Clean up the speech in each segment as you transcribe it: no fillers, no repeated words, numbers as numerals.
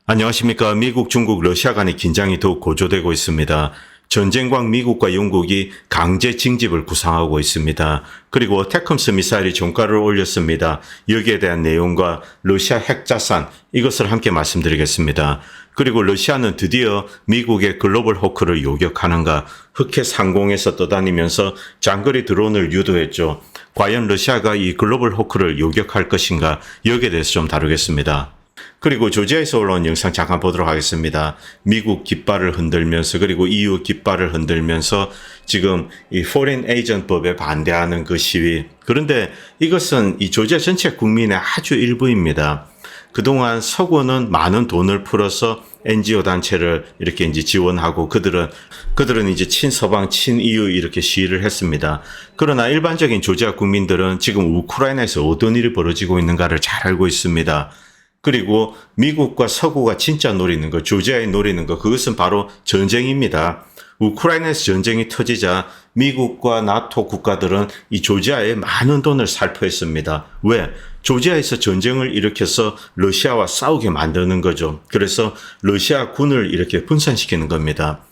안녕하십니까. 미국, 중국, 러시아 간의 긴장이 더욱 고조되고 있습니다. 전쟁광 미국과 영국이 강제 징집을 구상하고 있습니다. 그리고 어태컴스 미사일이 종가를 올렸습니다. 여기에 대한 내용과 러시아 핵자산 이것을 함께 말씀드리겠습니다. 그리고 러시아는 드디어 미국의 글로벌 호크를 요격하는가, 흑해 상공에서 떠다니면서 장거리 드론을 유도했죠. 과연 러시아가 이 글로벌 호크를 요격할 것인가, 여기에 대해서 좀 다루겠습니다. 그리고 조지아에서 올라온 영상 잠깐 보도록 하겠습니다. 미국 깃발을 흔들면서, 그리고 EU 깃발을 흔들면서 지금 이 Foreign Agent 법에 반대하는 그 시위. 그런데 이것은 이 조지아 전체 국민의 아주 일부입니다. 그동안 서구는 많은 돈을 풀어서 NGO 단체를 이렇게 이제 지원하고 그들은 이제 친서방, 친EU 이렇게 시위를 했습니다. 그러나 일반적인 조지아 국민들은 지금 우크라이나에서 어떤 일이 벌어지고 있는가를 잘 알고 있습니다. 그리고 미국과 서구가 진짜 노리는 것, 조지아에 노리는 것, 그것은 바로 전쟁입니다. 우크라이나에서 전쟁이 터지자 미국과 나토 국가들은 이 조지아에 많은 돈을 살포했습니다. 왜? 조지아에서 전쟁을 일으켜서 러시아와 싸우게 만드는 거죠. 그래서 러시아 군을 이렇게 분산시키는 겁니다.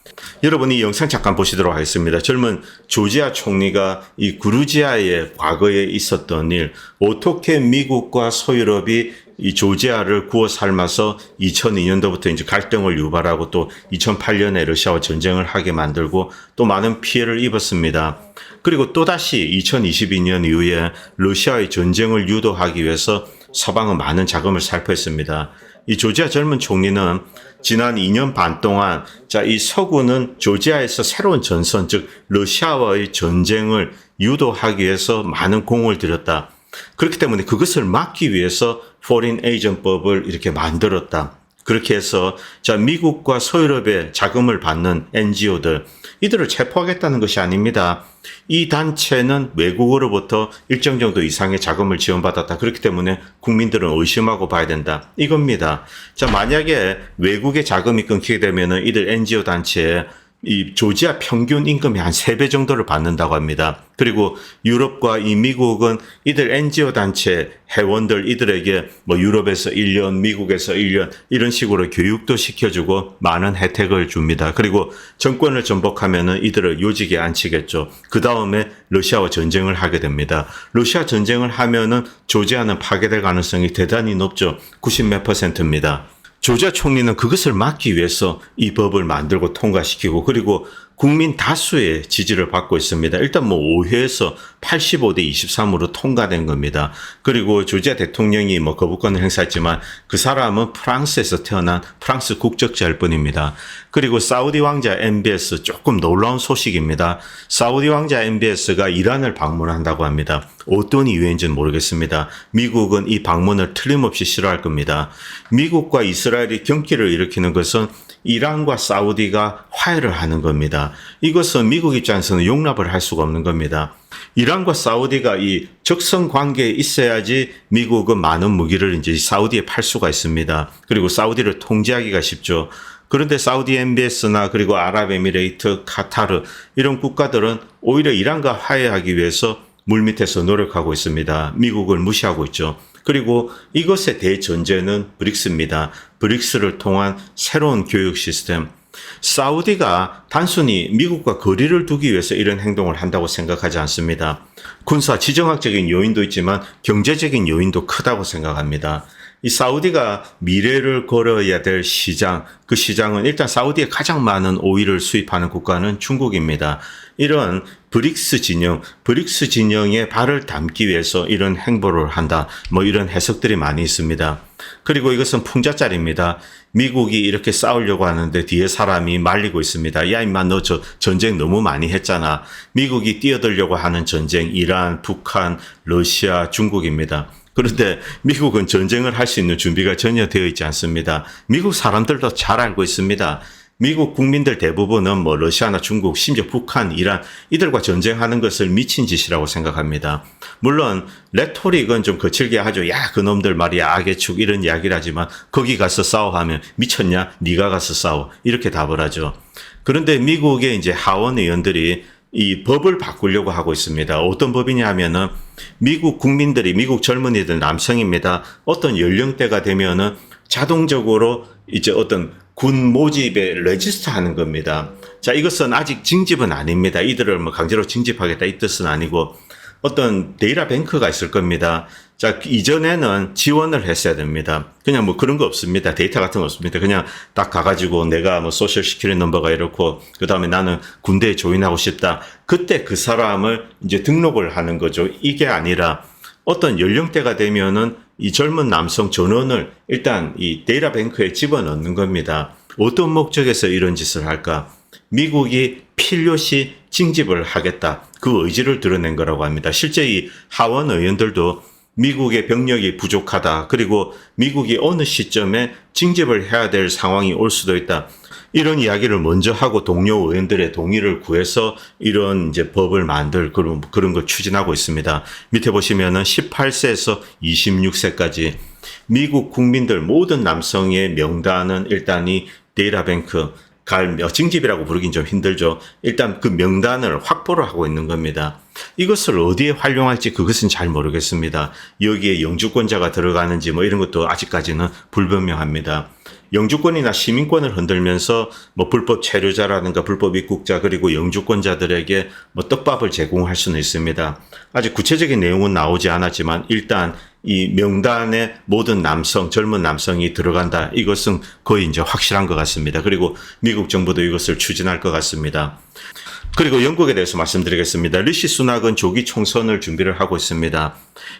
여러분 이 영상 잠깐 보시도록 하겠습니다. 젊은 조지아 총리가 이 그루지아의 과거에 있었던 일, 어떻게 미국과 서유럽이 이 조지아를 구워 삶아서 2002년도부터 이제 갈등을 유발하고 또 2008년에 러시아와 전쟁을 하게 만들고 또 많은 피해를 입었습니다. 그리고 또다시 2022년 이후에 러시아의 전쟁을 유도하기 위해서 서방은 많은 자금을 살포했습니다. 이 조지아 젊은 총리는 지난 2년 반 동안 이 서구는 조지아에서 새로운 전선, 즉 러시아와의 전쟁을 유도하기 위해서 많은 공을 들였다. 그렇기 때문에 그것을 막기 위해서 Foreign Agent 법을 이렇게 만들었다. 그렇게 해서 미국과 서유럽의 자금을 받는 NGO들, 이들을 체포하겠다는 것이 아닙니다. 이 단체는 외국으로부터 일정 정도 이상의 자금을 지원받았다. 그렇기 때문에 국민들은 의심하고 봐야 된다. 이겁니다. 만약에 외국의 자금이 끊기게 되면 이들 NGO 단체에 이 조지아 평균 임금이 한 3배 정도를 받는다고 합니다. 그리고 유럽과 이 미국은 이들 NGO 단체 회원들 이들에게 유럽에서 1년, 미국에서 1년 이런 식으로 교육도 시켜주고 많은 혜택을 줍니다. 그리고 정권을 전복하면은 이들을 요직에 앉히겠죠. 그 다음에 러시아와 전쟁을 하게 됩니다. 러시아 전쟁을 하면은 조지아는 파괴될 가능성이 대단히 높죠. 90몇 %입니다. 조지아 총리는 그것을 막기 위해서 이 법을 만들고 통과시키고 그리고 국민 다수의 지지를 받고 있습니다. 일단 5회에서 85대 23으로 통과된 겁니다. 그리고 조지아 대통령이 거부권을 행사했지만 그 사람은 프랑스에서 태어난 프랑스 국적자일 뿐입니다. 그리고 사우디 왕자 MBS 조금 놀라운 소식입니다. 사우디 왕자 MBS가 이란을 방문한다고 합니다. 어떤 이유인지는 모르겠습니다. 미국은 이 방문을 틀림없이 싫어할 겁니다. 미국과 이스라엘이 경기를 일으키는 것은 이란과 사우디가 화해를 하는 겁니다. 이것은 미국 입장에서는 용납을 할 수가 없는 겁니다. 이란과 사우디가 이 적성 관계에 있어야지 미국은 많은 무기를 이제 사우디에 팔 수가 있습니다. 그리고 사우디를 통제하기가 쉽죠. 그런데 사우디 MBS나 그리고 아랍에미레이트, 카타르 이런 국가들은 오히려 이란과 화해하기 위해서 물밑에서 노력하고 있습니다. 미국을 무시하고 있죠. 그리고 이것의 대전제는 브릭스입니다. 브릭스를 통한 새로운 교육 시스템. 사우디가 단순히 미국과 거리를 두기 위해서 이런 행동을 한다고 생각하지 않습니다. 군사 지정학적인 요인도 있지만 경제적인 요인도 크다고 생각합니다. 이 사우디가 미래를 걸어야 될 시장, 그 시장은 일단 사우디에 가장 많은 오일을 수입하는 국가는 중국입니다. 이런 브릭스 진영에 발을 담기 위해서 이런 행보를 한다. 이런 해석들이 많이 있습니다. 그리고 이것은 풍자짜리입니다. 미국이 이렇게 싸우려고 하는데 뒤에 사람이 말리고 있습니다. 야 임마 너 전쟁 너무 많이 했잖아. 미국이 뛰어들려고 하는 전쟁 이란, 북한, 러시아, 중국입니다. 그런데 미국은 전쟁을 할 수 있는 준비가 전혀 되어 있지 않습니다. 미국 사람들도 잘 알고 있습니다. 미국 국민들 대부분은 러시아나 중국, 심지어 북한, 이란 이들과 전쟁하는 것을 미친 짓이라고 생각합니다. 물론 레토릭은 좀 거칠게 하죠. 야 그놈들 말이야 악의 축 이런 이야기를 하지만 거기 가서 싸워하면 미쳤냐? 네가 가서 싸워 이렇게 답을 하죠. 그런데 미국의 이제 하원 의원들이 이 법을 바꾸려고 하고 있습니다. 어떤 법이냐 하면은 미국 국민들이, 미국 젊은이들 남성입니다. 어떤 연령대가 되면은 자동적으로 이제 어떤 군 모집에 레지스터 하는 겁니다. 자, 이것은 아직 징집은 아닙니다. 이들을 뭐 강제로 징집하겠다 이 뜻은 아니고 어떤 데이터 뱅크가 있을 겁니다. 자, 이전에는 지원을 했어야 됩니다. 그냥 뭐 그런 거 없습니다. 데이터 같은 거 없습니다. 그냥 딱 가가지고 내가 뭐 소셜 시큐리티 넘버가 이렇고 그 다음에 나는 군대에 조인하고 싶다. 그때 그 사람을 이제 등록을 하는 거죠. 이게 아니라 어떤 연령대가 되면은 이 젊은 남성 전원을 일단 이 데이터 뱅크에 집어넣는 겁니다. 어떤 목적에서 이런 짓을 할까? 미국이 필요시 징집을 하겠다. 그 의지를 드러낸 거라고 합니다. 실제 이 하원 의원들도 미국의 병력이 부족하다. 그리고 미국이 어느 시점에 징집을 해야 될 상황이 올 수도 있다. 이런 이야기를 먼저 하고 동료 의원들의 동의를 구해서 이런 이제 법을 만들 그런 걸 추진하고 있습니다. 밑에 보시면은 18세에서 26세까지 미국 국민들 모든 남성의 명단은 일단 이 데이터뱅크 징집이라고 부르긴 좀 힘들죠. 일단 그 명단을 확보를 하고 있는 겁니다. 이것을 어디에 활용할지 그것은 잘 모르겠습니다. 여기에 영주권자가 들어가는지 뭐 이런 것도 아직까지는 불분명합니다. 영주권이나 시민권을 흔들면서 뭐 불법 체류자라든가 불법 입국자 그리고 영주권자들에게 뭐 떡밥을 제공할 수는 있습니다. 아직 구체적인 내용은 나오지 않았지만 일단 이 명단에 모든 남성, 젊은 남성이 들어간다. 이것은 거의 이제 확실한 것 같습니다. 그리고 미국 정부도 이것을 추진할 것 같습니다. 그리고 영국에 대해서 말씀드리겠습니다. 리시 수낙은 조기 총선을 준비를 하고 있습니다.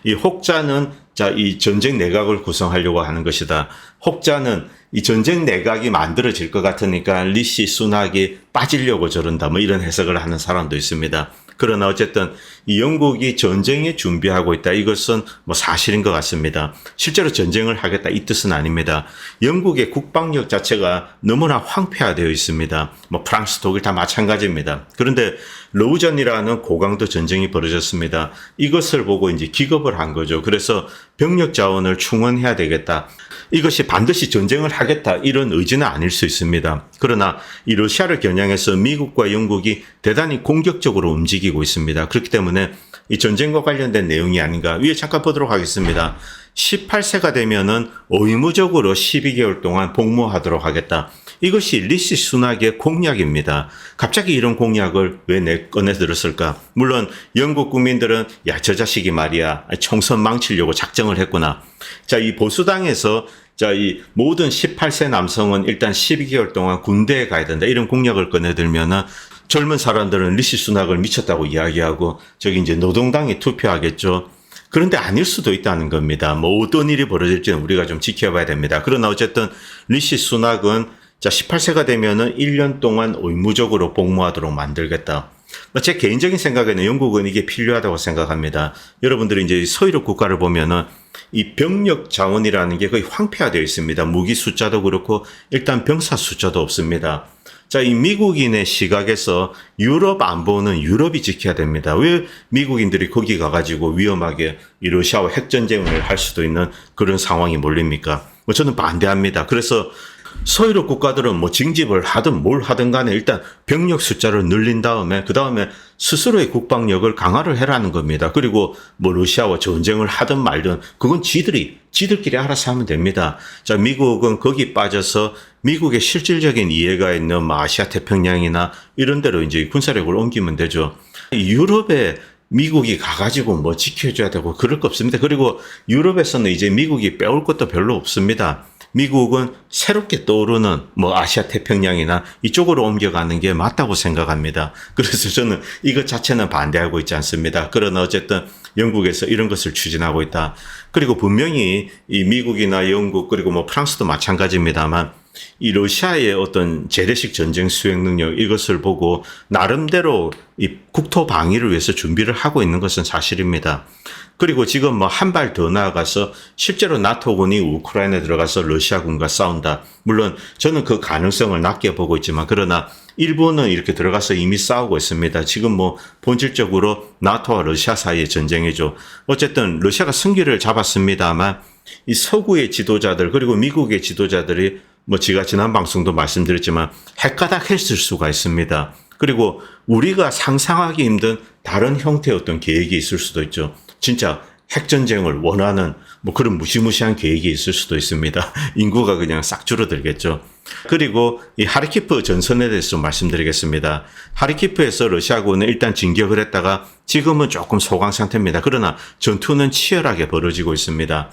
이 혹자는 이 전쟁 내각을 구성하려고 하는 것이다. 혹자는 이 전쟁 내각이 만들어질 것 같으니까 리시 수낙이 빠지려고 저런다. 뭐 이런 해석을 하는 사람도 있습니다. 그러나 어쨌든 이 영국이 전쟁에 준비하고 있다. 이것은 뭐 사실인 것 같습니다. 실제로 전쟁을 하겠다 이 뜻은 아닙니다. 영국의 국방력 자체가 너무나 황폐화되어 있습니다. 뭐 프랑스, 독일 다 마찬가지입니다. 그런데 러우전이라는 고강도 전쟁이 벌어졌습니다. 이것을 보고 이제 기겁을 한 거죠. 그래서 병력 자원을 충원해야 되겠다. 이것이 반드시 전쟁을 하겠다 이런 의지는 아닐 수 있습니다. 그러나 이 러시아를 겨냥해서 미국과 영국이 대단히 공격적으로 움직이고 있습니다. 그렇기 때문에 이 전쟁과 관련된 내용이 아닌가. 위에 잠깐 보도록 하겠습니다. 18세가 되면은 의무적으로 12개월 동안 복무하도록 하겠다. 이것이 리시 수낙의 공약입니다. 갑자기 이런 공약을 왜 꺼내 들었을까? 물론 영국 국민들은 야, 저 자식이 말이야 총선 망치려고 작정을 했구나. 자, 이 보수당에서 이 모든 18세 남성은 일단 12개월 동안 군대에 가야 된다. 이런 공약을 꺼내들면은 젊은 사람들은 리시 수낙을 미쳤다고 이야기하고 저기 이제 노동당에 투표하겠죠. 그런데 아닐 수도 있다는 겁니다. 뭐 어떤 일이 벌어질지는 우리가 좀 지켜봐야 됩니다. 그러나 어쨌든 리시 수낙은 18세가 되면은 1년 동안 의무적으로 복무하도록 만들겠다. 제 개인적인 생각에는 영국은 이게 필요하다고 생각합니다. 여러분들이 이제 서유럽 국가를 보면은 이 병력 자원이라는 게 거의 황폐화되어 있습니다. 무기 숫자도 그렇고 일단 병사 숫자도 없습니다. 자, 이 미국인의 시각에서 유럽 안보는 유럽이 지켜야 됩니다. 왜 미국인들이 거기 가가지고 위험하게 이 러시아와 핵전쟁을 할 수도 있는 그런 상황이 몰립니까? 뭐 저는 반대합니다. 그래서 서유럽 국가들은 뭐 징집을 하든 뭘 하든 간에 일단 병력 숫자를 늘린 다음에 그 다음에 스스로의 국방력을 강화를 해라는 겁니다. 그리고 뭐 러시아와 전쟁을 하든 말든 그건 지들끼리 알아서 하면 됩니다. 자, 미국은 거기 빠져서 미국의 실질적인 이해가 있는 아시아 태평양이나 이런 데로 이제 군사력을 옮기면 되죠. 유럽에 미국이 가가지고 뭐 지켜줘야 되고 그럴 거 없습니다. 그리고 유럽에서는 이제 미국이 빼올 것도 별로 없습니다. 미국은 새롭게 떠오르는 뭐 아시아 태평양이나 이쪽으로 옮겨가는 게 맞다고 생각합니다. 그래서 저는 이것 자체는 반대하고 있지 않습니다. 그러나 어쨌든 영국에서 이런 것을 추진하고 있다. 그리고 분명히 이 미국이나 영국 그리고 뭐 프랑스도 마찬가지입니다만 이 러시아의 어떤 재래식 전쟁 수행 능력 이것을 보고 나름대로 이 국토 방위를 위해서 준비를 하고 있는 것은 사실입니다. 그리고 지금 뭐 한 발 더 나아가서 실제로 나토군이 우크라이나에 들어가서 러시아군과 싸운다. 물론 저는 그 가능성을 낮게 보고 있지만 그러나 일본은 이렇게 들어가서 이미 싸우고 있습니다. 지금 뭐 본질적으로 나토와 러시아 사이의 전쟁이죠. 어쨌든 러시아가 승기를 잡았습니다만 이 서구의 지도자들 그리고 미국의 지도자들이 뭐 제가 지난 방송도 말씀드렸지만 핵가닥했을 수가 있습니다. 그리고 우리가 상상하기 힘든 다른 형태의 어떤 계획이 있을 수도 있죠. 진짜 핵전쟁을 원하는 뭐 그런 무시무시한 계획이 있을 수도 있습니다. 인구가 그냥 싹 줄어들겠죠. 그리고 이 하르키프 전선에 대해서 좀 말씀드리겠습니다. 하르키프에서 러시아군은 일단 진격을 했다가 지금은 조금 소강 상태입니다. 그러나 전투는 치열하게 벌어지고 있습니다.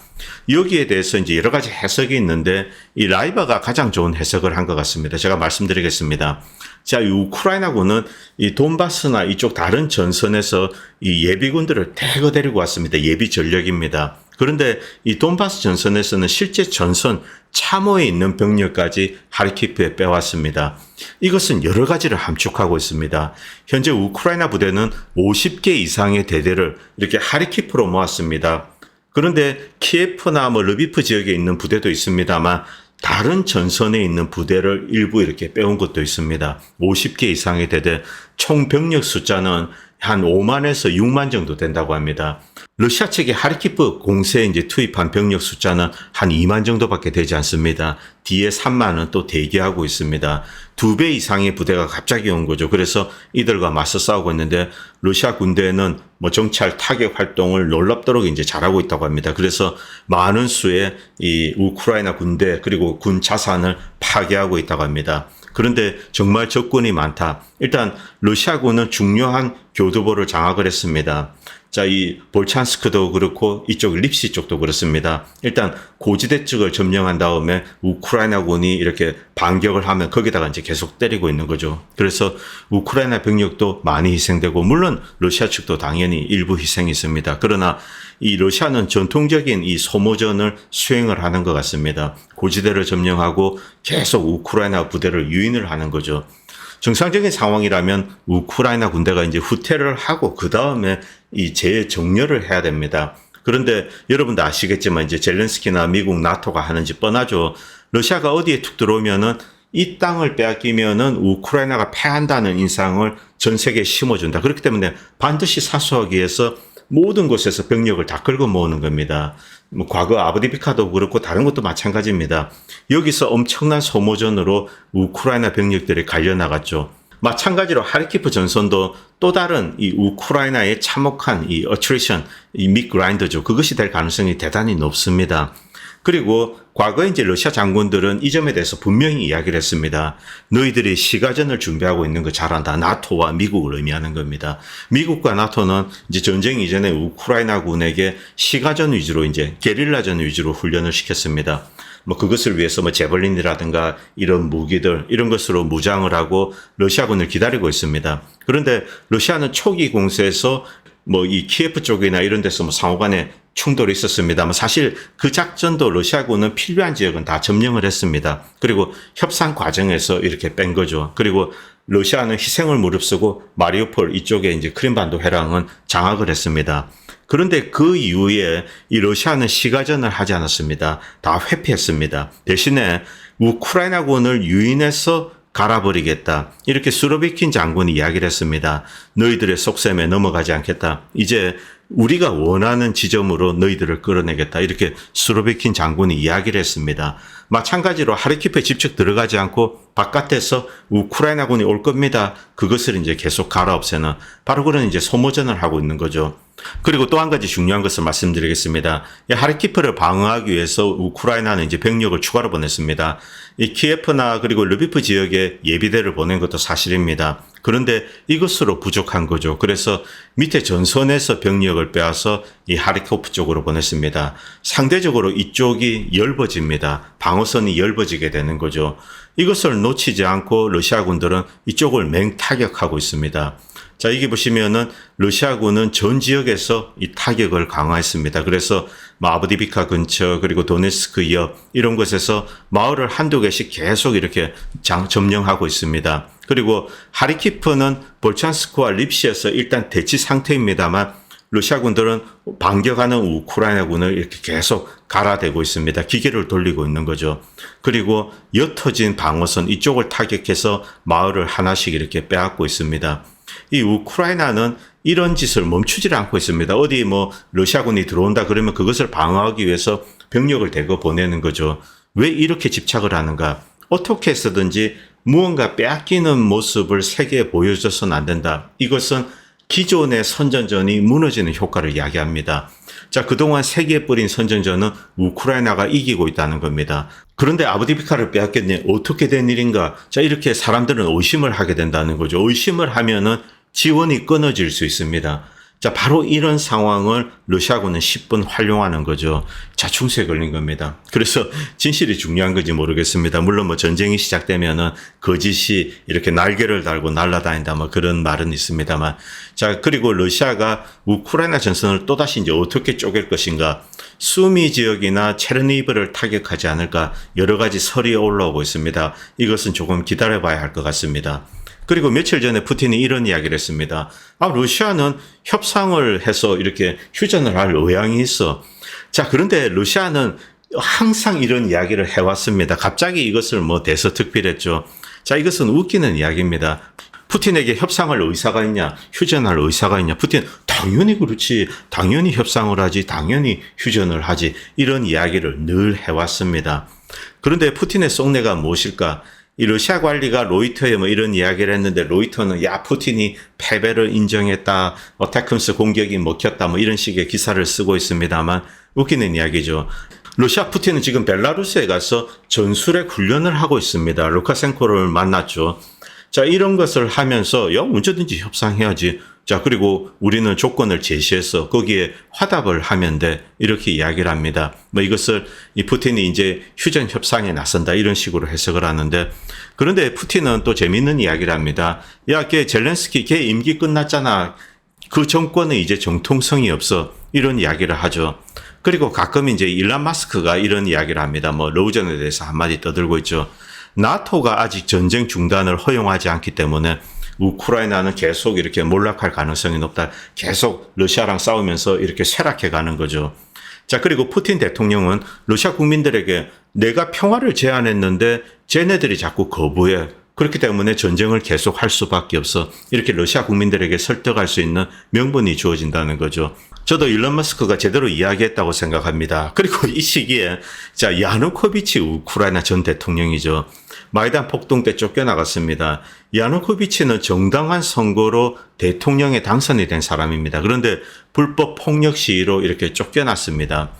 여기에 대해서 이제 여러 가지 해석이 있는데 이 라이바가 가장 좋은 해석을 한 것 같습니다. 제가 말씀드리겠습니다. 자, 이 우크라이나군은 이 돈바스나 이쪽 다른 전선에서 이 예비군들을 대거 데리고 왔습니다. 예비 전력입니다. 그런데 이 돈바스 전선에서는 실제 전선 참호에 있는 병력까지 하르키프에 빼왔습니다. 이것은 여러 가지를 함축하고 있습니다. 현재 우크라이나 부대는 50개 이상의 대대를 이렇게 하르키프로 모았습니다. 그런데 키예프나 뭐 르비프 지역에 있는 부대도 있습니다만 다른 전선에 있는 부대를 일부 이렇게 빼온 것도 있습니다. 50개 이상의 대대, 총 병력 숫자는 한 5만에서 6만 정도 된다고 합니다. 러시아 측이 하르키프 공세에 이제 투입한 병력 숫자는 한 2만 정도밖에 되지 않습니다. 뒤에 3만은 또 대기하고 있습니다. 2배 이상의 부대가 갑자기 온 거죠. 그래서 이들과 맞서 싸우고 있는데 러시아 군대는 뭐 정찰 타격 활동을 놀랍도록 이제 잘하고 있다고 합니다. 그래서 많은 수의 이 우크라이나 군대 그리고 군 자산을 파괴하고 있다고 합니다. 그런데 정말 적군이 많다. 일단 러시아군은 중요한 교두보를 장악을 했습니다. 자, 이 볼찬스크도 그렇고 이쪽 립시 쪽도 그렇습니다. 일단 고지대 쪽을 점령한 다음에 우크라이나군이 이렇게 반격을 하면 거기다가 이제 계속 때리고 있는 거죠. 그래서 우크라이나 병력도 많이 희생되고 물론 러시아 측도 당연히 일부 희생이 있습니다. 그러나 이 러시아는 전통적인 이 소모전을 수행을 하는 것 같습니다. 고지대를 점령하고 계속 우크라이나 부대를 유인을 하는 거죠. 정상적인 상황이라면 우크라이나 군대가 이제 후퇴를 하고 그 다음에 이 재정렬을 해야 됩니다. 그런데 여러분도 아시겠지만 이제 젤렌스키나 미국 나토가 하는지 뻔하죠. 러시아가 어디에 툭 들어오면은 이 땅을 빼앗기면은 우크라이나가 패한다는 인상을 전 세계에 심어준다. 그렇기 때문에 반드시 사수하기 위해서 모든 곳에서 병력을 다 끌고 모으는 겁니다. 뭐 과거 아브디비카도 그렇고 다른 것도 마찬가지입니다. 여기서 엄청난 소모전으로 우크라이나 병력들이 갈려나갔죠. 마찬가지로 하르키프 전선도 또 다른 이 우크라이나의 참혹한 이 어트리션, 이 믹그라인더죠. 그것이 될 가능성이 대단히 높습니다. 그리고 과거에 이제 러시아 장군들은 이 점에 대해서 분명히 이야기를 했습니다. 너희들이 시가전을 준비하고 있는 거 잘한다. 나토와 미국을 의미하는 겁니다. 미국과 나토는 이제 전쟁 이전에 우크라이나군에게 시가전 위주로 이제 게릴라전 위주로 훈련을 시켰습니다. 뭐 그것을 위해서 뭐 제벌린이라든가 이런 무기들 이런 것으로 무장을 하고 러시아군을 기다리고 있습니다. 그런데 러시아는 초기 공세에서 뭐 이 키예프 쪽이나 이런 데서 뭐 상호간에 충돌이 있었습니다만 사실 그 작전도 러시아군은 필요한 지역은 다 점령을 했습니다. 그리고 협상 과정에서 이렇게 뺀 거죠. 그리고 러시아는 희생을 무릅쓰고 마리우폴 이쪽에 이제 크림반도 해랑은 장악을 했습니다. 그런데 그 이후에 이 러시아는 시가전을 하지 않았습니다. 다 회피했습니다. 대신에 우크라이나군을 유인해서 갈아버리겠다. 이렇게 수로비킨 장군이 이야기를 했습니다. 너희들의 속셈에 넘어가지 않겠다. 이제 우리가 원하는 지점으로 너희들을 끌어내겠다. 이렇게 수로비킨 장군이 이야기를 했습니다. 마찬가지로 하르키프에 직접 들어가지 않고 바깥에서 우크라이나군이 올 겁니다. 그것을 이제 계속 갈아엎애는 바로 그런 이제 소모전을 하고 있는 거죠. 그리고 또 한 가지 중요한 것을 말씀드리겠습니다. 이 하르키프를 방어하기 위해서 우크라이나는 이제 병력을 추가로 보냈습니다. 이 키예프나 그리고 르비프 지역에 예비대를 보낸 것도 사실입니다. 그런데 이것으로 부족한 거죠. 그래서 밑에 전선에서 병력을 빼앗아 이 하르키프 쪽으로 보냈습니다. 상대적으로 이쪽이 엷어집니다. 방어선이 엷어지게 되는 거죠. 이것을 놓치지 않고 러시아군들은 이쪽을 맹타격하고 있습니다. 자, 여기 보시면은 러시아군은 전 지역에서 이 타격을 강화했습니다. 그래서 아브디비카 근처 그리고 도네스크 역 이런 곳에서 마을을 한두 개씩 계속 이렇게 점령하고 있습니다. 그리고 하르키프는 볼찬스크와 립시에서 일단 대치 상태입니다만 러시아군들은 반격하는 우크라이나군을 이렇게 계속 갈아대고 있습니다. 기계를 돌리고 있는 거죠. 그리고 옅어진 방어선 이쪽을 타격해서 마을을 하나씩 이렇게 빼앗고 있습니다. 이 우크라이나는 이런 짓을 멈추질 않고 있습니다. 어디 뭐 러시아군이 들어온다 그러면 그것을 방어하기 위해서 병력을 대거 보내는 거죠. 왜 이렇게 집착을 하는가? 어떻게 해서든지 무언가 빼앗기는 모습을 세계에 보여줘서는 안 된다. 이것은 기존의 선전전이 무너지는 효과를 이야기합니다. 자, 그동안 세기에 뿌린 선전전은 우크라이나가 이기고 있다는 겁니다. 그런데 아브디비카를 빼앗겼니? 어떻게 된 일인가? 자, 이렇게 사람들은 의심을 하게 된다는 거죠. 의심을 하면은 지원이 끊어질 수 있습니다. 자, 바로 이런 상황을 러시아군은 10분 활용하는 거죠. 자충수에 걸린 겁니다. 그래서 진실이 중요한 건지 모르겠습니다. 물론 뭐 전쟁이 시작되면은 거짓이 이렇게 날개를 달고 날아다닌다 뭐 그런 말은 있습니다만. 자, 그리고 러시아가 우크라이나 전선을 또다시 이제 어떻게 쪼갤 것인가. 수미 지역이나 체르니브를 타격하지 않을까 여러 가지 설이 올라오고 있습니다. 이것은 조금 기다려봐야 할 것 같습니다. 그리고 며칠 전에 푸틴이 이런 이야기를 했습니다. 러시아는 협상을 해서 이렇게 휴전을 할 의향이 있어. 자, 그런데 러시아는 항상 이런 이야기를 해왔습니다. 갑자기 이것을 뭐 대서특필했죠. 자, 이것은 웃기는 이야기입니다. 푸틴에게 협상할 의사가 있냐, 휴전할 의사가 있냐. 푸틴 당연히 그렇지. 당연히 협상을 하지. 당연히 휴전을 하지. 이런 이야기를 늘 해왔습니다. 그런데 푸틴의 속내가 무엇일까? 이 러시아 관리가 로이터에 뭐 이런 이야기를 했는데 로이터는 야 푸틴이 패배를 인정했다. 어태크럼스 공격이 먹혔다. 뭐 이런 식의 기사를 쓰고 있습니다만 웃기는 이야기죠. 러시아 푸틴은 지금 벨라루스에 가서 전술핵 훈련을 하고 있습니다. 루카셴코를 만났죠. 자, 이런 것을 하면서 언제든지 협상해야지. 자, 그리고 우리는 조건을 제시해서 거기에 화답을 하면 돼. 이렇게 이야기를 합니다. 뭐 이것을 이 푸틴이 이제 휴전 협상에 나선다. 이런 식으로 해석을 하는데 그런데 푸틴은 또 재밌는 이야기를 합니다. 야, 걔 젤렌스키 걔 임기 끝났잖아. 그 정권은 이제 정통성이 없어. 이런 이야기를 하죠. 그리고 가끔 이제 일론 마스크가 이런 이야기를 합니다. 뭐 러우전에 대해서 한마디 떠들고 있죠. 나토가 아직 전쟁 중단을 허용하지 않기 때문에 우크라이나는 계속 이렇게 몰락할 가능성이 높다. 계속 러시아랑 싸우면서 이렇게 쇠락해 가는 거죠. 자, 그리고 푸틴 대통령은 러시아 국민들에게 내가 평화를 제안했는데 쟤네들이 자꾸 거부해. 그렇기 때문에 전쟁을 계속 할 수밖에 없어. 이렇게 러시아 국민들에게 설득할 수 있는 명분이 주어진다는 거죠. 저도 일론 머스크가 제대로 이야기했다고 생각합니다. 그리고 이 시기에 자, 야누코비치 우크라이나 전 대통령이죠. 마이단 폭동 때 쫓겨나갔습니다. 야누코비치는 정당한 선거로 대통령에 당선이 된 사람입니다. 그런데 불법 폭력 시위로 이렇게 쫓겨났습니다.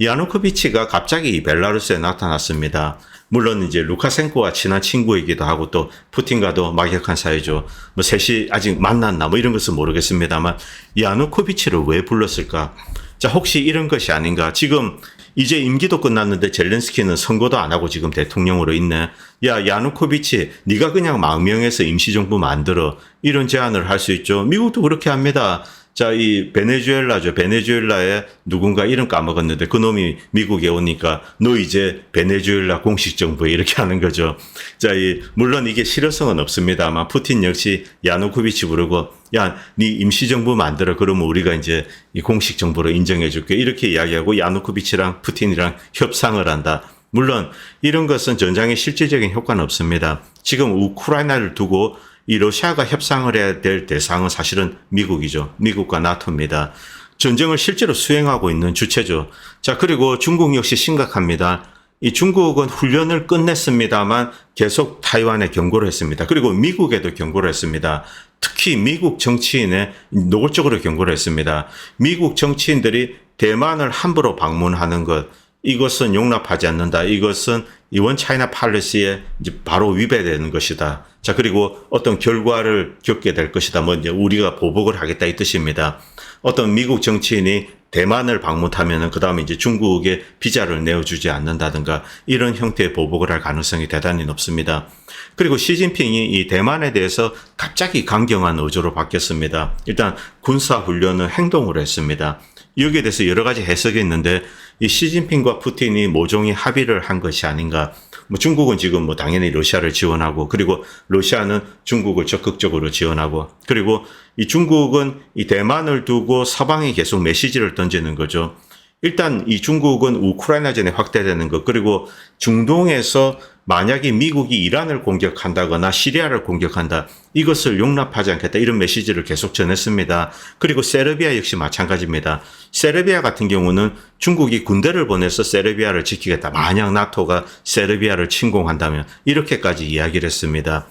야누코비치가 갑자기 벨라루스에 나타났습니다. 물론 이제 루카셴코와 친한 친구이기도 하고 또 푸틴과도 막역한 사이죠. 뭐 셋이 아직 만났나 뭐 이런 것은 모르겠습니다만 야누코비치를 왜 불렀을까? 자, 혹시 이런 것이 아닌가? 지금 이제 임기도 끝났는데 젤렌스키는 선거도 안 하고 지금 대통령으로 있네. 야, 야누코비치, 네가 그냥 망명해서 임시정부 만들어. 이런 제안을 할 수 있죠. 미국도 그렇게 합니다. 자, 이 베네수엘라죠. 베네수엘라에 누군가 이름 까먹었는데 그놈이 미국에 오니까 너 이제 베네수엘라 공식 정부에 이렇게 하는 거죠. 자, 물론 이게 실효성은 없습니다만 푸틴 역시 야누코비치 부르고 야, 네 임시정부 만들어. 그러면 우리가 이제 이 공식 정부로 인정해 줄게. 이렇게 이야기하고 야누코비치랑 푸틴이랑 협상을 한다. 물론 이런 것은 전장에 실질적인 효과는 없습니다. 지금 우크라이나를 두고 이 러시아가 협상을 해야 될 대상은 사실은 미국이죠. 미국과 나토입니다. 전쟁을 실제로 수행하고 있는 주체죠. 자, 그리고 중국 역시 심각합니다. 이 중국은 훈련을 끝냈습니다만 계속 타이완에 경고를 했습니다. 그리고 미국에도 경고를 했습니다. 특히 미국 정치인에 노골적으로 경고를 했습니다. 미국 정치인들이 대만을 함부로 방문하는 것, 이것은 용납하지 않는다. 이것은 이 원 차이나 팔리시에 이제 바로 위배되는 것이다. 자, 그리고 어떤 결과를 겪게 될 것이다. 뭐 이제 우리가 보복을 하겠다 이 뜻입니다. 어떤 미국 정치인이 대만을 방문하면은 그 다음에 이제 중국에 비자를 내어주지 않는다든가 이런 형태의 보복을 할 가능성이 대단히 높습니다. 그리고 시진핑이 이 대만에 대해서 갑자기 강경한 어조로 바뀌었습니다. 일단 군사훈련을 행동으로 했습니다. 여기에 대해서 여러 가지 해석이 있는데 이 시진핑과 푸틴이 모종의 합의를 한 것이 아닌가. 뭐 중국은 지금 뭐 당연히 러시아를 지원하고 그리고 러시아는 중국을 적극적으로 지원하고 그리고 이 중국은 이 대만을 두고 서방에 계속 메시지를 던지는 거죠. 일단 이 중국은 우크라이나전에 확대되는 것 그리고 중동에서 만약에 미국이 이란을 공격한다거나 시리아를 공격한다. 이것을 용납하지 않겠다. 이런 메시지를 계속 전했습니다. 그리고 세르비아 역시 마찬가지입니다. 세르비아 같은 경우는 중국이 군대를 보내서 세르비아를 지키겠다. 만약 나토가 세르비아를 침공한다면 이렇게까지 이야기를 했습니다.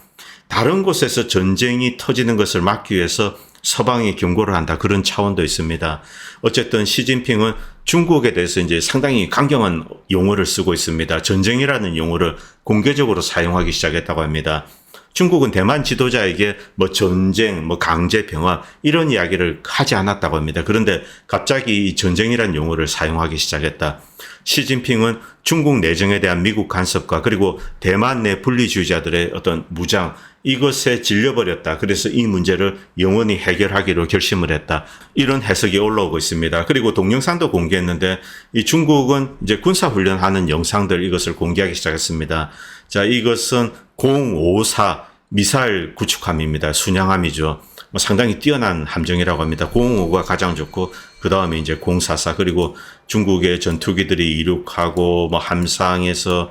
다른 곳에서 전쟁이 터지는 것을 막기 위해서 서방이 경고를 한다. 그런 차원도 있습니다. 어쨌든 시진핑은 중국에 대해서 이제 상당히 강경한 용어를 쓰고 있습니다. 전쟁이라는 용어를 공개적으로 사용하기 시작했다고 합니다. 중국은 대만 지도자에게 뭐 전쟁, 뭐 강제 병합 이런 이야기를 하지 않았다고 합니다. 그런데 갑자기 이 전쟁이라는 용어를 사용하기 시작했다. 시진핑은 중국 내정에 대한 미국 간섭과 그리고 대만 내 분리주의자들의 어떤 무장 이것에 질려버렸다. 그래서 이 문제를 영원히 해결하기로 결심을 했다. 이런 해석이 올라오고 있습니다. 그리고 동영상도 공개했는데 이 중국은 이제 군사훈련하는 영상들 이것을 공개하기 시작했습니다. 자, 이것은 054 미사일 구축함입니다. 순양함이죠. 상당히 뛰어난 함정이라고 합니다. 055가 가장 좋고 그 다음에 이제 044 그리고 중국의 전투기들이 이륙하고 뭐 함상에서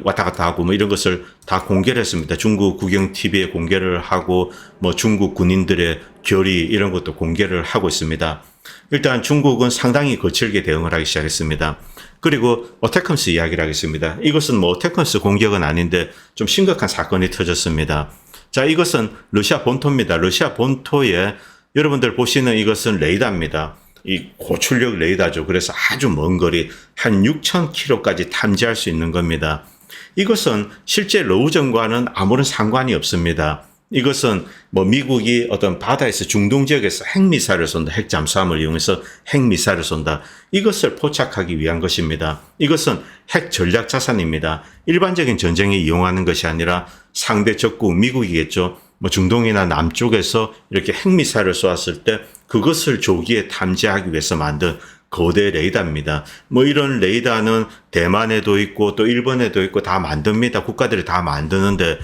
왔다 갔다 하고 뭐 이런 것을 다 공개를 했습니다. 중국 국영 TV에 공개를 하고 뭐 중국 군인들의 결의 이런 것도 공개를 하고 있습니다. 일단 중국은 상당히 거칠게 대응을 하기 시작했습니다. 그리고 어태컴스 이야기를 하겠습니다. 이것은 뭐 어태컴스 공격은 아닌데 좀 심각한 사건이 터졌습니다. 자, 이것은 러시아 본토입니다. 러시아 본토에 여러분들 보시는 이것은 레이더입니다. 이 고출력 레이더죠. 그래서 아주 먼 거리 한 6,000km까지 탐지할 수 있는 겁니다. 이것은 실제 러우전과는 아무런 상관이 없습니다. 이것은 뭐 미국이 어떤 바다에서 중동 지역에서 핵미사일을 쏜다. 핵잠수함을 이용해서 핵미사일을 쏜다. 이것을 포착하기 위한 것입니다. 이것은 핵 전략 자산입니다. 일반적인 전쟁에 이용하는 것이 아니라 상대 적국 미국이겠죠. 뭐 중동이나 남쪽에서 이렇게 핵미사일을 쏘았을 때 그것을 조기에 탐지하기 위해서 만든 거대 레이더입니다. 뭐 이런 레이더는 대만에도 있고 또 일본에도 있고 다 만듭니다. 국가들이 다 만드는데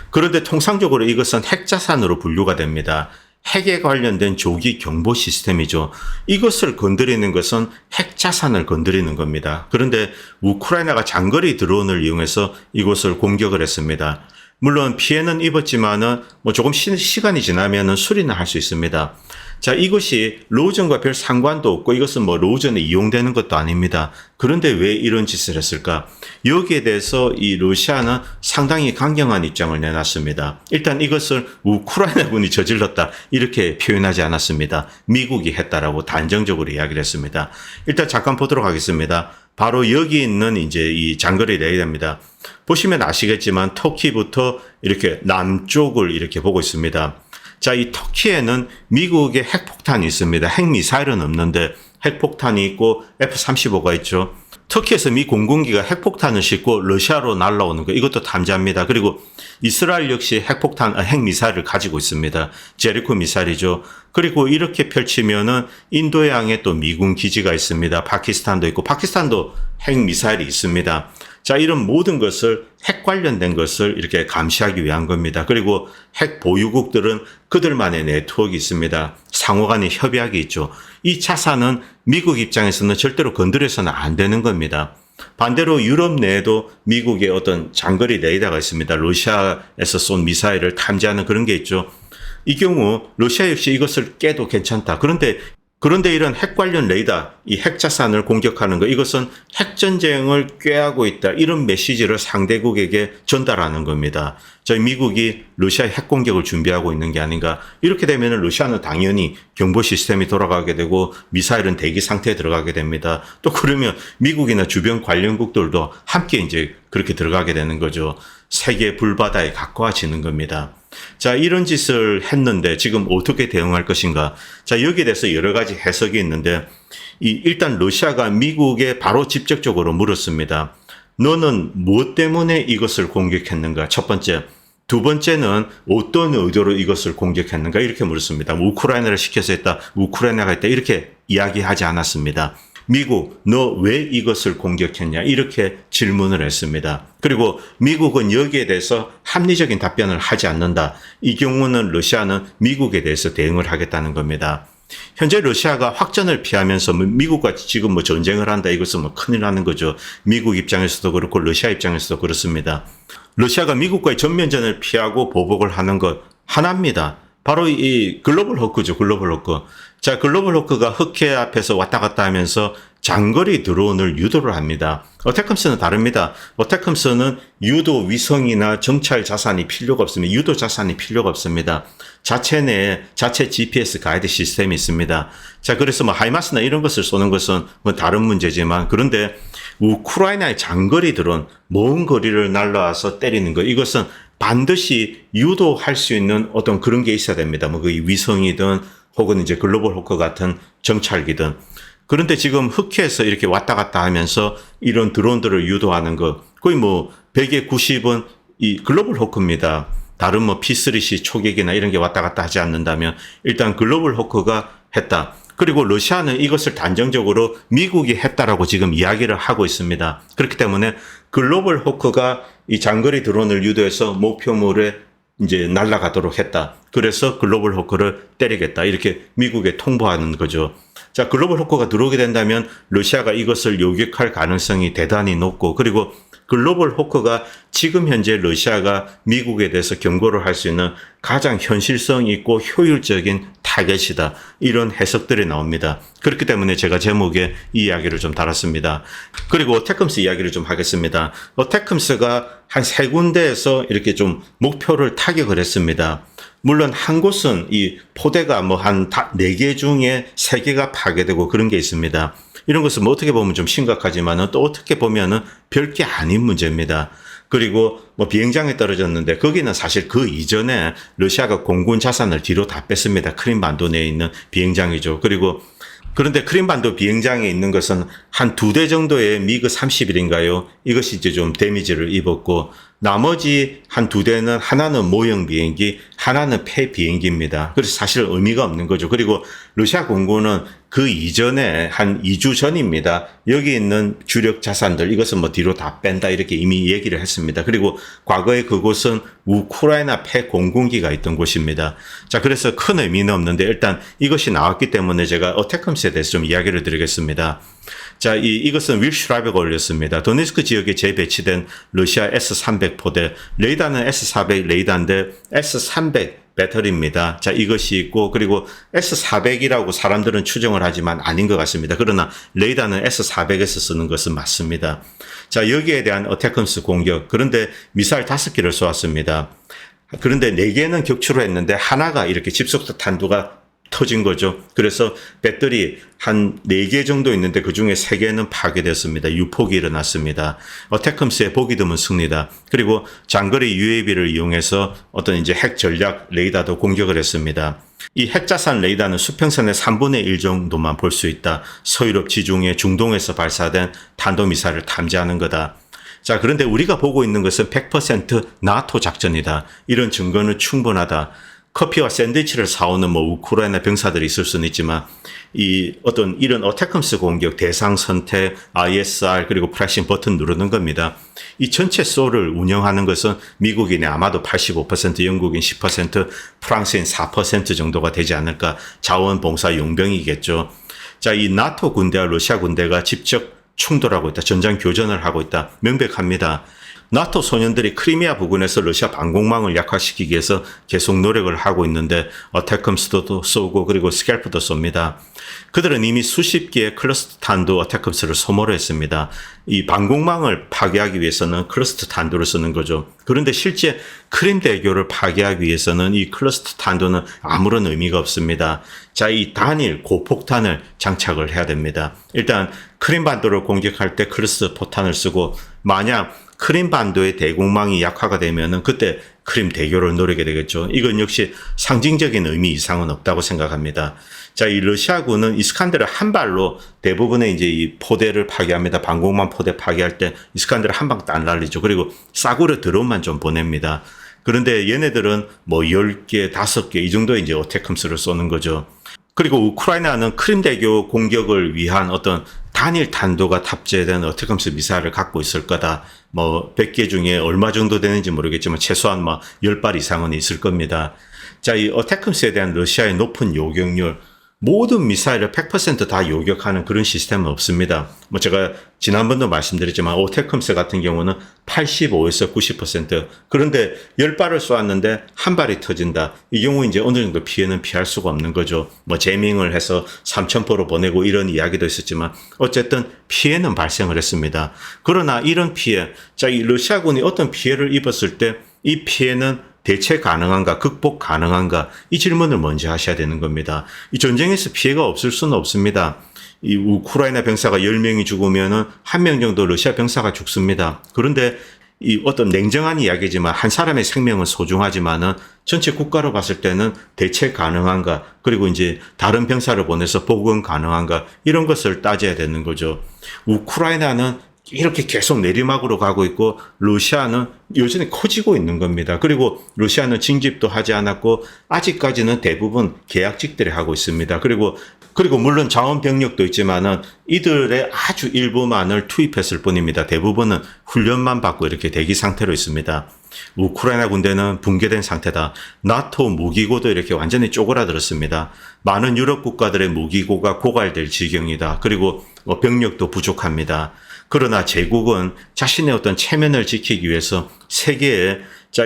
그런데 통상적으로 이것은 핵자산으로 분류가 됩니다. 핵에 관련된 조기 경보 시스템이죠. 이것을 건드리는 것은 핵자산을 건드리는 겁니다. 그런데 우크라이나가 장거리 드론을 이용해서 이곳을 공격을 했습니다. 물론 피해는 입었지만은 뭐 조금 시간이 지나면은 수리는 할 수 있습니다. 자, 이것이 로우전과 별 상관도 없고 이것은 뭐 로우전에 이용되는 것도 아닙니다. 그런데 왜 이런 짓을 했을까? 여기에 대해서 이 러시아는 상당히 강경한 입장을 내놨습니다. 일단 이것을 우크라이나 군이 저질렀다 이렇게 표현하지 않았습니다. 미국이 했다라고 단정적으로 이야기를 했습니다. 일단 잠깐 보도록 하겠습니다. 바로 여기 있는 이제 이 장거리 레이더입니다. 보시면 아시겠지만 터키부터 이렇게 남쪽을 이렇게 보고 있습니다. 자, 이 터키에는 미국의 핵폭탄이 있습니다. 핵미사일은 없는데 핵폭탄이 있고 F-35가 있죠. 터키에서 미 공군기가 핵폭탄을 싣고 러시아로 날아오는 거 이것도 탐지합니다. 그리고 이스라엘 역시 핵미사일을 가지고 있습니다. 제리코 미사일이죠. 그리고 이렇게 펼치면은 인도양에 또 미군 기지가 있습니다. 파키스탄도 있고 파키스탄도 핵미사일이 있습니다. 자, 이런 모든 것을 핵 관련된 것을 이렇게 감시하기 위한 겁니다. 그리고 핵 보유국들은 그들만의 네트워크가 있습니다. 상호 간의 협약이 있죠. 이 자산은 미국 입장에서는 절대로 건드려서는 안 되는 겁니다. 반대로 유럽 내에도 미국의 어떤 장거리 레이더가 있습니다. 러시아에서 쏜 미사일을 탐지하는 그런 게 있죠. 이 경우 러시아 역시 이것을 깨도 괜찮다. 그런데 이런 핵 관련 레이더, 이 핵자산을 공격하는 것, 이것은 핵전쟁을 꾀하고 있다. 이런 메시지를 상대국에게 전달하는 겁니다. 저희 미국이 러시아의 핵공격을 준비하고 있는 게 아닌가. 이렇게 되면 러시아는 당연히 경보 시스템이 돌아가게 되고 미사일은 대기 상태에 들어가게 됩니다. 또 그러면 미국이나 주변 관련국들도 함께 이제 그렇게 들어가게 되는 거죠. 세계 불바다에 가까워지는 겁니다. 자, 이런 짓을 했는데 지금 어떻게 대응할 것인가? 자, 여기에 대해서 여러 가지 해석이 있는데 일단 러시아가 미국에 바로 직접적으로 물었습니다. 너는 무엇 때문에 이것을 공격했는가? 첫 번째. 두 번째는 어떤 의도로 이것을 공격했는가? 이렇게 물었습니다. 우크라이나를 시켜서 했다. 우크라이나가 했다. 이렇게 이야기하지 않았습니다. 미국, 너 왜 이것을 공격했냐? 이렇게 질문을 했습니다. 그리고 미국은 여기에 대해서 합리적인 답변을 하지 않는다. 이 경우는 러시아는 미국에 대해서 대응을 하겠다는 겁니다. 현재 러시아가 확전을 피하면서 미국과 지금 뭐 전쟁을 한다. 이것은 뭐 큰일 나는 거죠. 미국 입장에서도 그렇고 러시아 입장에서도 그렇습니다. 러시아가 미국과의 전면전을 피하고 보복을 하는 것 하나입니다. 바로 이 글로벌 허크죠. 글로벌 허크. 자, 글로벌 허크가 흑해 앞에서 왔다 갔다 하면서 장거리 드론을 유도를 합니다. 어태컴스는 다릅니다. 어태컴스는 유도 위성이나 정찰 자산이 필요가 없습니다. 유도 자산이 필요가 없습니다. 자체 내에 자체 GPS 가이드 시스템이 있습니다. 자, 그래서 뭐 하이마스나 이런 것을 쏘는 것은 뭐 다른 문제지만, 그런데 우크라이나의 장거리 드론, 먼 거리를 날라와서 때리는 것, 이것은 반드시 유도할 수 있는 어떤 그런 게 있어야 됩니다. 뭐 그 위성이든 혹은 이제 글로벌 호커 같은 정찰기든. 그런데 지금 흑해에서 이렇게 왔다 갔다 하면서 이런 드론들을 유도하는 것, 거의 뭐 100에 90은 이 글로벌 호크입니다. 다른 뭐 P3C 초계기나 이런 게 왔다 갔다 하지 않는다면 일단 글로벌 호크가 했다. 그리고 러시아는 이것을 단정적으로 미국이 했다라고 지금 이야기를 하고 있습니다. 그렇기 때문에 글로벌 호크가 이 장거리 드론을 유도해서 목표물에 이제 날아가도록 했다. 그래서 글로벌 호크를 때리겠다. 이렇게 미국에 통보하는 거죠. 자, 글로벌 호크가 들어오게 된다면 러시아가 이것을 요격할 가능성이 대단히 높고, 그리고 글로벌 호크가 지금 현재 러시아가 미국에 대해서 경고를 할 수 있는 가장 현실성 있고 효율적인 타겟이다. 이런 해석들이 나옵니다. 그렇기 때문에 제가 제목에 이 이야기를 좀 달았습니다. 그리고 어태컴스 이야기를 좀 하겠습니다. 어태컴스가 한 3군데에서 이렇게 좀 목표를 타격을 했습니다. 물론 한 곳은 이 포대가 뭐 한 4개 중에 3개가 파괴되고 그런 게 있습니다. 이런 것은 뭐 어떻게 보면 좀 심각하지만은 또 어떻게 보면은 별게 아닌 문제입니다. 그리고 뭐 비행장에 떨어졌는데 거기는 사실 그 이전에 러시아가 공군 자산을 뒤로 다 뺐습니다. 크림반도 내에 있는 비행장이죠. 그런데 크림반도 비행장에 있는 것은 한 2대 정도의 미그 31인가요? 이것이 이제 좀 데미지를 입었고, 나머지 한 2대는 하나는 모형 비행기, 하나는 폐 비행기입니다. 그래서 사실 의미가 없는 거죠. 그리고 러시아 공군은 그 이전에 한 2주 전입니다. 여기 있는 주력 자산들, 이것은 뭐 뒤로 다 뺀다 이렇게 이미 얘기를 했습니다. 그리고 과거에 그곳은 우크라이나 폐 공군기가 있던 곳입니다. 자, 그래서 큰 의미는 없는데 일단 이것이 나왔기 때문에 제가 어태컴스에 대해서 좀 이야기를 드리겠습니다. 자, 이것은 윌 슈라베가 올렸습니다. 도네츠크 지역에 재배치된 러시아 S-300 포대, 레이더는 S-400 레이더인데 S-300 배터리입니다. 자, 이것이 있고, 그리고 S-400이라고 사람들은 추정을 하지만 아닌 것 같습니다. 그러나 레이더는 S-400에서 쓰는 것은 맞습니다. 자, 여기에 대한 어태컴스 공격, 그런데 미사일 5개를 쏘았습니다. 그런데 4개는 격추를 했는데 하나가 이렇게 집속도 탄두가 터진 거죠. 그래서 배터리 한 4개 정도 있는데 그중에 3개는 파괴됐습니다. 유폭이 일어났습니다. 어태컴스의 보기 드문 승리다. 그리고 장거리 UAV를 이용해서 어떤 이제 핵 전략 레이더도 공격을 했습니다. 이 핵자산 레이더는 수평선의 3분의 1 정도만 볼 수 있다. 서유럽 지중해 중동에서 발사된 탄도미사일을 탐지하는 거다. 자, 그런데 우리가 보고 있는 것은 100% 나토 작전이다. 이런 증거는 충분하다. 커피와 샌드위치를 사오는 뭐 우크라이나 병사들이 있을 수는 있지만 이 어떤 이런 어태컴스 공격, 대상 선택, ISR 그리고 프레싱 버튼 누르는 겁니다. 이 전체 쏘를 운영하는 것은 미국인의 아마도 85%, 영국인 10%, 프랑스인 4% 정도가 되지 않을까. 자원봉사 용병이겠죠. 자, 이 나토 군대와 러시아 군대가 직접 충돌하고 있다. 전장 교전을 하고 있다. 명백합니다. 나토 소년들이 크리미아 부근에서 러시아 방공망을 약화시키기 위해서 계속 노력을 하고 있는데 어태컴스도 쏘고 그리고 스캘프도 쏩니다. 그들은 이미 수십 개의 클러스터 탄두 어태컴스를 소모를 했습니다. 이 방공망을 파괴하기 위해서는 클러스터 탄두를 쓰는 거죠. 그런데 실제 크림 대교를 파괴하기 위해서는 이 클러스터 탄두는 아무런 의미가 없습니다. 자, 이 단일 고폭탄을 장착을 해야 됩니다. 일단 크림반도를 공격할 때 클러스터 포탄을 쓰고, 만약 크림반도의 대공망이 약화가 되면은 그때 크림 대교를 노리게 되겠죠. 이건 역시 상징적인 의미 이상은 없다고 생각합니다. 자, 이 러시아군은 이스칸데르 한 발로 대부분의 이제 이 포대를 파괴합니다. 방공망 포대 파괴할 때 이스칸데르 한 방 딱 날리죠. 그리고 싸구려 드론만 좀 보냅니다. 그런데 얘네들은 뭐 10개, 5개 이 정도의 이제 어태컴스를 쏘는 거죠. 그리고 우크라이나는 크림대교 공격을 위한 어떤 단일 탄도가 탑재된 어태컴스 미사일을 갖고 있을 거다. 뭐 100개 중에 얼마 정도 되는지 모르겠지만 최소한 뭐 10발 이상은 있을 겁니다. 자, 이 어태컴스에 대한 러시아의 높은 요격률, 모든 미사일을 100%다 요격하는 그런 시스템은 없습니다. 뭐 제가 지난번도 말씀드렸지만 오테컴스 같은 경우는 85에서 90%. 그런데 10발을 쏘았는데 한 발이 터진다. 이 경우 이제 어느 정도 피해는 피할 수가 없는 거죠. 뭐 제밍을 해서 3,000포로 보내고 이런 이야기도 있었지만 어쨌든 피해는 발생을 했습니다. 그러나 이런 피해, 자, 이 러시아군이 어떤 피해를 입었을 때 이 피해는 대체 가능한가, 극복 가능한가, 이 질문을 먼저 하셔야 되는 겁니다. 이 전쟁에서 피해가 없을 수는 없습니다. 이 우크라이나 병사가 10명이 죽으면은 1명 정도 러시아 병사가 죽습니다. 그런데 이 어떤 냉정한 이야기지만 한 사람의 생명은 소중하지만은 전체 국가로 봤을 때는 대체 가능한가, 그리고 이제 다른 병사를 보내서 복원 가능한가, 이런 것을 따져야 되는 거죠. 우크라이나는 이렇게 계속 내리막으로 가고 있고 러시아는 여전히 커지고 있는 겁니다. 그리고 러시아는 징집도 하지 않았고 아직까지는 대부분 계약직들이 하고 있습니다. 그리고 물론 자원 병력도 있지만은 이들의 아주 일부만을 투입했을 뿐입니다. 대부분은 훈련만 받고 이렇게 대기 상태로 있습니다. 우크라이나 군대는 붕괴된 상태다. 나토 무기고도 이렇게 완전히 쪼그라들었습니다. 많은 유럽 국가들의 무기고가 고갈될 지경이다. 그리고 병력도 부족합니다. 그러나 제국은 자신의 어떤 체면을 지키기 위해서 세계에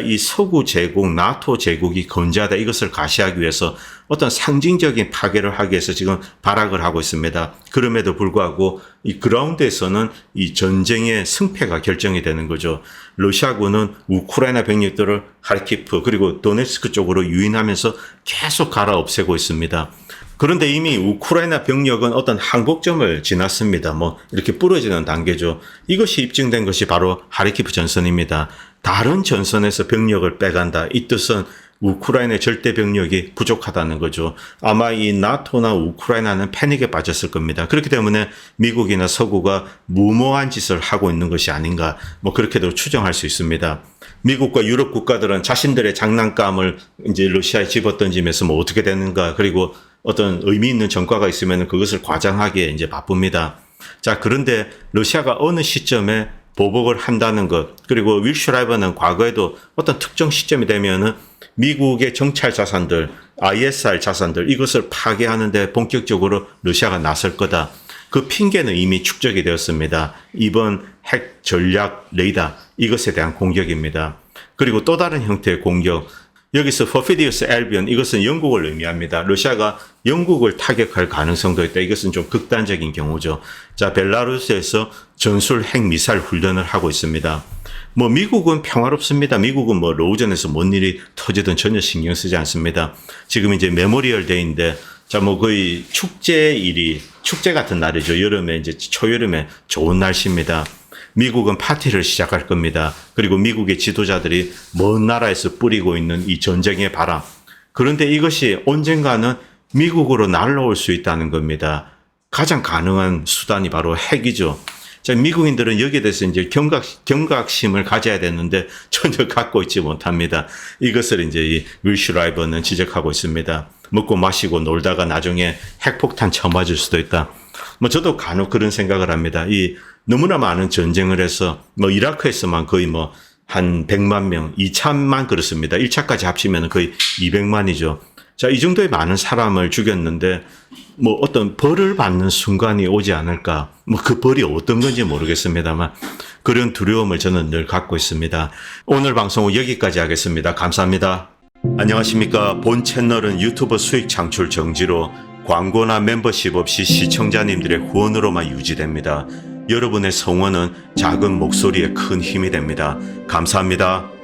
이 서구 제국, 나토 제국이 건재하다, 이것을 가시하기 위해서 어떤 상징적인 파괴를 하기 위해서 지금 발악을 하고 있습니다. 그럼에도 불구하고 이 그라운드에서는 이 전쟁의 승패가 결정이 되는 거죠. 러시아군은 우크라이나 병력들을 하르키프 그리고 도네츠크 쪽으로 유인하면서 계속 갈아 없애고 있습니다. 그런데 이미 우크라이나 병력은 어떤 항복점을 지났습니다. 뭐 이렇게 부러지는 단계죠. 이것이 입증된 것이 바로 하르키프 전선입니다. 다른 전선에서 병력을 빼간다. 이 뜻은 우크라이나의 절대 병력이 부족하다는 거죠. 아마 이 나토나 우크라이나는 패닉에 빠졌을 겁니다. 그렇기 때문에 미국이나 서구가 무모한 짓을 하고 있는 것이 아닌가, 뭐 그렇게도 추정할 수 있습니다. 미국과 유럽 국가들은 자신들의 장난감을 이제 러시아에 집어던지면서 뭐 어떻게 되는가, 그리고 어떤 의미 있는 전과가 있으면 그것을 과장하기에 이제 바쁩니다. 자, 그런데 러시아가 어느 시점에 보복을 한다는 것, 그리고 윌슈라이버는 과거에도 어떤 특정 시점이 되면은 미국의 정찰 자산들, ISR 자산들, 이것을 파괴하는데 본격적으로 러시아가 나설 거다. 그 핑계는 이미 축적이 되었습니다. 이번 핵 전략 레이더, 이것에 대한 공격입니다. 그리고 또 다른 형태의 공격, 여기서 퍼피디우스 알비온, 이것은 영국을 의미합니다. 러시아가 영국을 타격할 가능성도 있다. 이것은 좀 극단적인 경우죠. 자, 벨라루스에서 전술 핵미사일 훈련을 하고 있습니다. 뭐 미국은 평화롭습니다. 미국은 뭐 로우전에서 뭔 일이 터지든 전혀 신경 쓰지 않습니다. 지금 이제 메모리얼 데이인데, 자, 뭐 거의 축제 같은 날이죠. 여름에, 이제 초여름에 좋은 날씨입니다. 미국은 파티를 시작할 겁니다. 그리고 미국의 지도자들이 먼 나라에서 뿌리고 있는 이 전쟁의 바람. 그런데 이것이 언젠가는 미국으로 날아올 수 있다는 겁니다. 가장 가능한 수단이 바로 핵이죠. 자, 미국인들은 여기에 대해서 이제 경각심을 가져야 되는데 전혀 갖고 있지 못합니다. 이것을 이제 이 윌슈라이버는 지적하고 있습니다. 먹고 마시고 놀다가 나중에 핵폭탄 처음 맞을 수도 있다. 뭐 저도 간혹 그런 생각을 합니다. 이 너무나 많은 전쟁을 해서 뭐 이라크에서만 거의 뭐 한 100만 명, 2차만 그렇습니다. 1차까지 합치면 거의 200만이죠. 자, 이 정도의 많은 사람을 죽였는데 뭐 어떤 벌을 받는 순간이 오지 않을까. 뭐 그 벌이 어떤 건지 모르겠습니다만 그런 두려움을 저는 늘 갖고 있습니다. 오늘 방송은 여기까지 하겠습니다. 감사합니다. 안녕하십니까. 본 채널은 유튜버 수익 창출 정지로 광고나 멤버십 없이 시청자님들의 후원으로만 유지됩니다. 여러분의 성원은 작은 목소리에 큰 힘이 됩니다. 감사합니다.